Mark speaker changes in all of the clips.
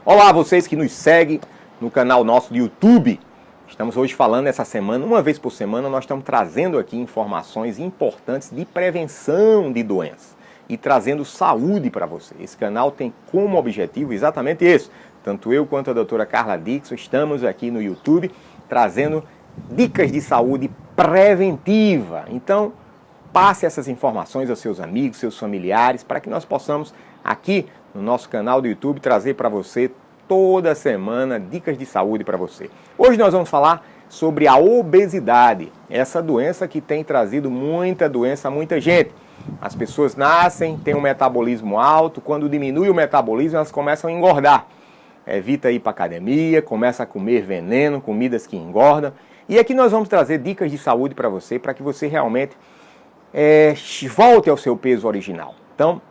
Speaker 1: Olá, vocês que nos seguem no canal nosso do YouTube. Estamos hoje falando essa semana, uma vez por semana, nós estamos trazendo aqui informações importantes de prevenção de doenças e trazendo saúde para você. Esse canal tem como objetivo exatamente isso. Tanto eu quanto a doutora Carla Dixon estamos aqui no YouTube trazendo dicas de saúde preventiva. Então, passe essas informações aos seus amigos, seus familiares, para que nós possamos aqui no nosso canal do YouTube trazer para você toda semana dicas de saúde para você. Hoje nós vamos falar sobre a obesidade, essa doença que tem trazido muita doença a muita gente. As pessoas nascem, têm um metabolismo alto, quando diminui o metabolismo elas começam a engordar. Evita ir para academia, começa a comer veneno, comidas que engordam. E aqui nós vamos trazer dicas de saúde para você que você realmente volte ao seu peso original. Então,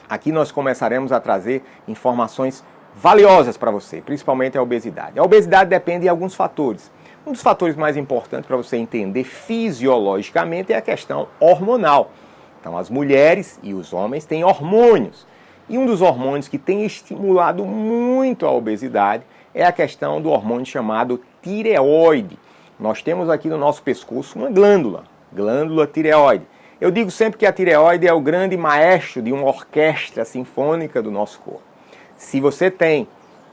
Speaker 1: aqui nós começaremos a trazer informações valiosas para você, principalmente a obesidade. A obesidade depende de alguns fatores. Um dos fatores mais importantes para você entender fisiologicamente é a questão hormonal. Então, as mulheres e os homens têm hormônios. E um dos hormônios que tem estimulado muito a obesidade é a questão do hormônio chamado tireoide. Nós temos aqui no nosso pescoço uma glândula tireoide. Eu digo sempre que a tireoide é o grande maestro de uma orquestra sinfônica do nosso corpo. Se você tem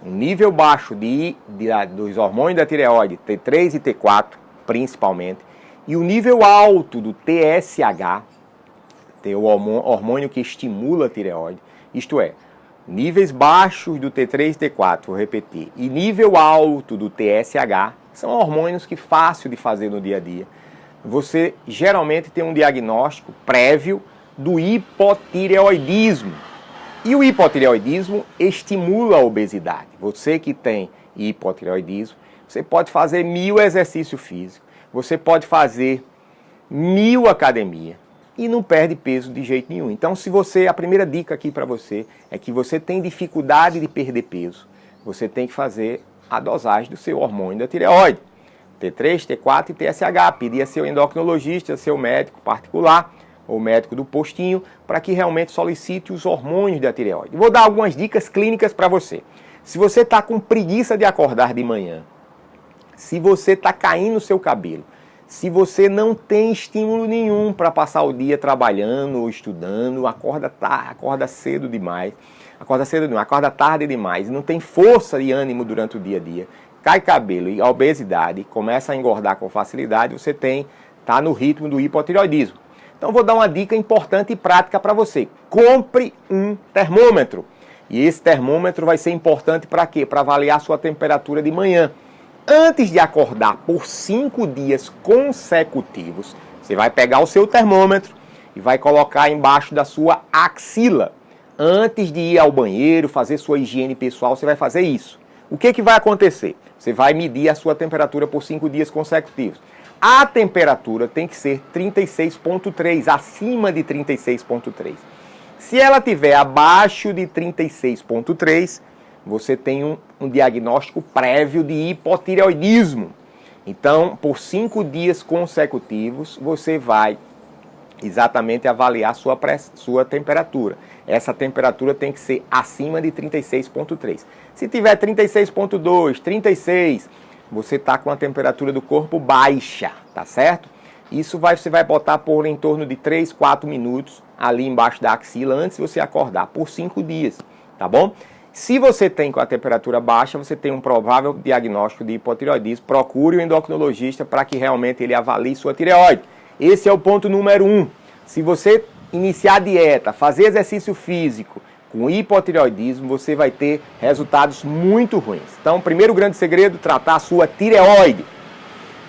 Speaker 1: um nível baixo dos hormônios da tireoide, T3 e T4 principalmente, e o nível alto do TSH, tem o hormônio que estimula a tireoide, isto é, níveis baixos do T3 e T4, vou repetir, e nível alto do TSH, são hormônios que fácil de fazer no dia a dia. Você geralmente tem um diagnóstico prévio do hipotireoidismo. E o hipotireoidismo estimula a obesidade. Você que tem hipotireoidismo, você pode fazer 1000 exercícios físicos, você pode fazer 1000 academia e não perde peso de jeito nenhum. Então, a primeira dica aqui para você é que você tem dificuldade de perder peso, você tem que fazer a dosagem do seu hormônio da tireoide. T3, T4 e TSH. Pedir a seu endocrinologista, seu médico particular ou médico do postinho para que realmente solicite os hormônios da tireoide. Vou dar algumas dicas clínicas para você. Se você está com preguiça de acordar de manhã, se você está caindo o seu cabelo, se você não tem estímulo nenhum para passar o dia trabalhando ou estudando, acorda cedo demais, acorda tarde demais, não tem força e ânimo durante o dia a dia, cai cabelo e a obesidade começa a engordar com facilidade, você está no ritmo do hipotireoidismo. Então vou dar uma dica importante e prática para você. Compre um termômetro. E esse termômetro vai ser importante para quê? Para avaliar a sua temperatura de manhã. Antes de acordar por 5 dias consecutivos, você vai pegar o seu termômetro e vai colocar embaixo da sua axila. Antes de ir ao banheiro, fazer sua higiene pessoal, você vai fazer isso. O que vai acontecer? Você vai medir a sua temperatura por 5 dias consecutivos. A temperatura tem que ser 36,3, acima de 36,3. Se ela estiver abaixo de 36,3, você tem um diagnóstico prévio de hipotireoidismo. Então, por 5 dias consecutivos, você vai exatamente avaliar sua temperatura. Essa temperatura tem que ser acima de 36,3. Se tiver 36,2, 36, você está com a temperatura do corpo baixa, tá certo? Isso você vai botar por em torno de 3, 4 minutos ali embaixo da axila antes de você acordar, por 5 dias, tá bom? Se você tem com a temperatura baixa, você tem um provável diagnóstico de hipotireoidismo, procure o endocrinologista para que realmente ele avalie sua tireoide. Esse é o ponto número 1. Se você iniciar a dieta, fazer exercício físico com hipotireoidismo, você vai ter resultados muito ruins. Então, o primeiro grande segredo, tratar a sua tireoide.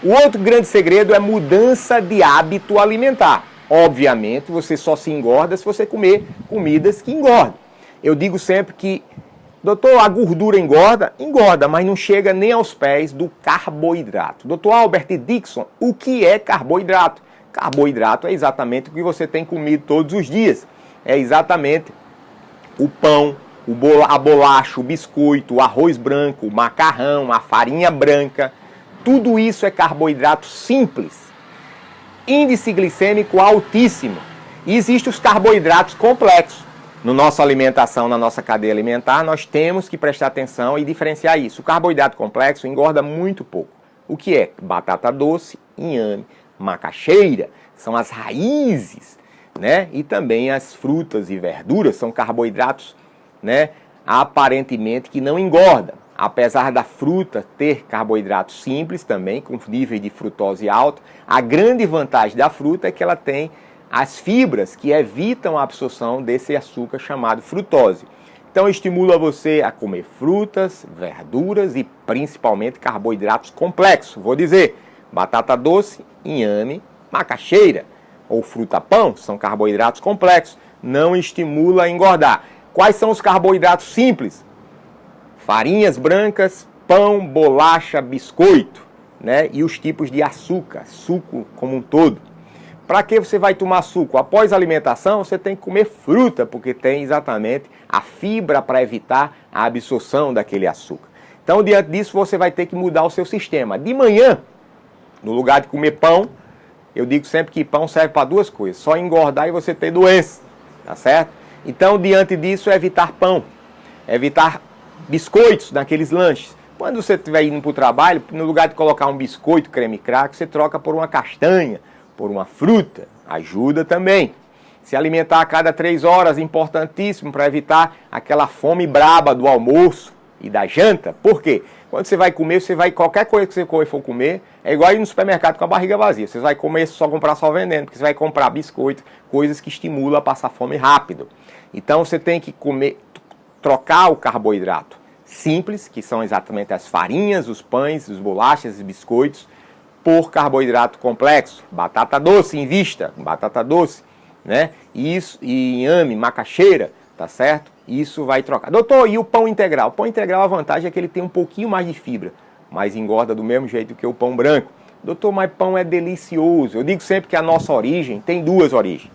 Speaker 1: O outro grande segredo é mudança de hábito alimentar. Obviamente, você só se engorda se você comer comidas que engordam. Eu digo sempre que, doutor, a gordura engorda? Engorda, mas não chega nem aos pés do carboidrato. Doutor Albert Dixon, o que é carboidrato? Carboidrato é exatamente o que você tem comido todos os dias. É exatamente o pão, a bolacha, o biscoito, o arroz branco, o macarrão, a farinha branca. Tudo isso é carboidrato simples. Índice glicêmico altíssimo. E existem os carboidratos complexos. na nossa alimentação, na nossa cadeia alimentar, nós temos que prestar atenção e diferenciar isso. O carboidrato complexo engorda muito pouco. O que é? Batata doce, inhame, macaxeira, são as raízes, né? E também as frutas e verduras são carboidratos, né, aparentemente que não engordam. Apesar da fruta ter carboidratos simples também, com níveis de frutose alto, a grande vantagem da fruta é que ela tem as fibras que evitam a absorção desse açúcar chamado frutose. Então estimula você a comer frutas, verduras e principalmente carboidratos complexos. Vou dizer, batata doce, inhame, macaxeira ou fruta-pão são carboidratos complexos. Não estimula a engordar. Quais são os carboidratos simples? Farinhas brancas, pão, bolacha, biscoito, né? E os tipos de açúcar, suco como um todo. Para que você vai tomar suco? Após a alimentação, você tem que comer fruta, porque tem exatamente a fibra para evitar a absorção daquele açúcar. Então, diante disso, você vai ter que mudar o seu sistema. De manhã, no lugar de comer pão, eu digo sempre que pão serve para duas coisas: só engordar e você ter doença, tá certo? Então, diante disso, é evitar pão, evitar biscoitos naqueles lanches. Quando você estiver indo para o trabalho, no lugar de colocar um biscoito creme crack, você troca por uma castanha, por uma fruta. Ajuda também. Se alimentar a cada 3 horas, importantíssimo para evitar aquela fome braba do almoço e da janta. Por quê? Quando você vai comer, qualquer coisa que você for comer, é igual ir no supermercado com a barriga vazia. Você vai comer, comprar só veneno, porque você vai comprar biscoito, coisas que estimulam a passar fome rápido. Então você tem que comer, trocar o carboidrato simples, que são exatamente as farinhas, os pães, os bolachas e biscoitos, por carboidrato complexo. Batata doce, invista, batata doce, né? Isso, e inhame, macaxeira, tá certo? Isso vai trocar. Doutor, e o pão integral? O pão integral, a vantagem é que ele tem um pouquinho mais de fibra, mas engorda do mesmo jeito que o pão branco. Doutor, mas pão é delicioso. Eu digo sempre que a nossa origem tem 2 origens.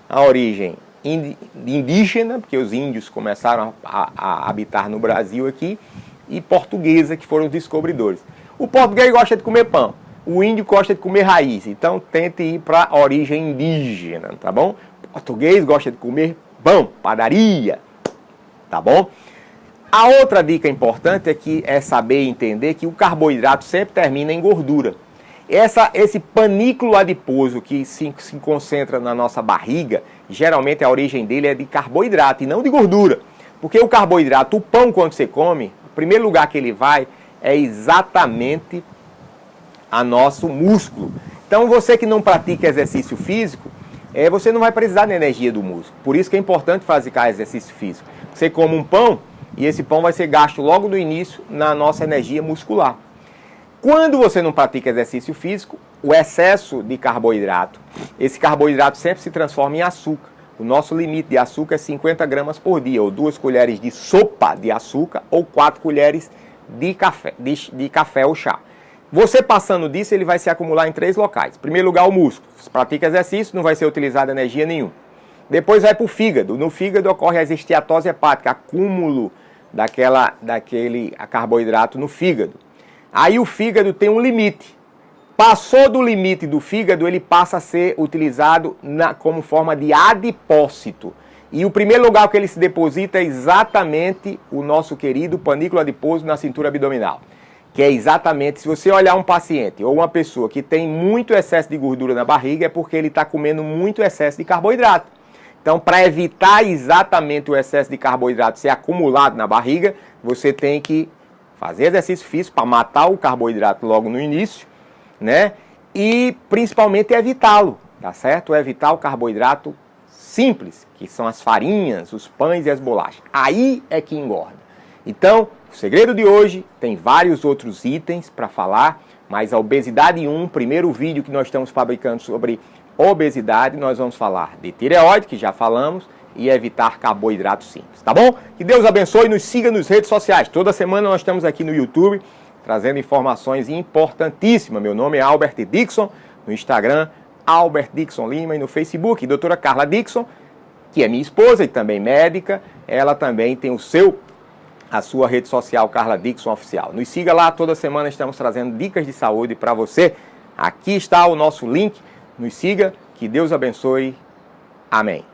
Speaker 1: A origem indígena, porque os índios começaram a habitar no Brasil aqui, e portuguesa, que foram os descobridores. O português gosta de comer pão, o índio gosta de comer raiz, então tente ir para a origem indígena, tá bom? O português gosta de comer pão, padaria, tá bom? A outra dica importante é saber e entender que o carboidrato sempre termina em gordura. Esse panículo adiposo que se concentra na nossa barriga, geralmente a origem dele é de carboidrato e não de gordura. Porque o carboidrato, o pão quando você come, o primeiro lugar que ele vai é exatamente a nosso músculo. Então você que não pratica exercício físico, você não vai precisar da energia do músculo. Por isso que é importante fazer exercício físico. Você come um pão e esse pão vai ser gasto logo no início na nossa energia muscular. Quando você não pratica exercício físico, o excesso de carboidrato, esse carboidrato sempre se transforma em açúcar. O nosso limite de açúcar é 50 gramas por dia, ou 2 colheres de sopa de açúcar, ou 4 colheres de café ou chá. Você passando disso, ele vai se acumular em 3 locais. Em primeiro lugar, o músculo. Se pratica exercício, não vai ser utilizada energia nenhuma. Depois vai para o fígado. No fígado ocorre a esteatose hepática, acúmulo daquele carboidrato no fígado. Aí o fígado tem um limite. Passou do limite do fígado, ele passa a ser utilizado como forma de adipócito. E o primeiro lugar que ele se deposita é exatamente o nosso querido panículo adiposo na cintura abdominal. Que é exatamente, se você olhar um paciente ou uma pessoa que tem muito excesso de gordura na barriga, é porque ele está comendo muito excesso de carboidrato. Então, para evitar exatamente o excesso de carboidrato ser acumulado na barriga, você tem que fazer exercício físico para matar o carboidrato logo no início, né? E principalmente evitá-lo, tá certo? Evitar o carboidrato simples, que são as farinhas, os pães e as bolachas. Aí é que engorda. Então, o segredo de hoje tem vários outros itens para falar, mas a obesidade 1, primeiro vídeo que nós estamos fabricando sobre obesidade, nós vamos falar de tireoide, que já falamos, e evitar carboidratos simples, tá bom? Que Deus abençoe e nos siga nas redes sociais. Toda semana nós estamos aqui no YouTube, trazendo informações importantíssimas. Meu nome é Albert Dixon, no Instagram, Albert Dixon Lima, e no Facebook, doutora Carla Dixon, que é minha esposa e também médica. Ela também tem a sua rede social, Carla Dixon Oficial. Nos siga lá, toda semana estamos trazendo dicas de saúde para você. Aqui está o nosso link, nos siga, que Deus abençoe. Amém.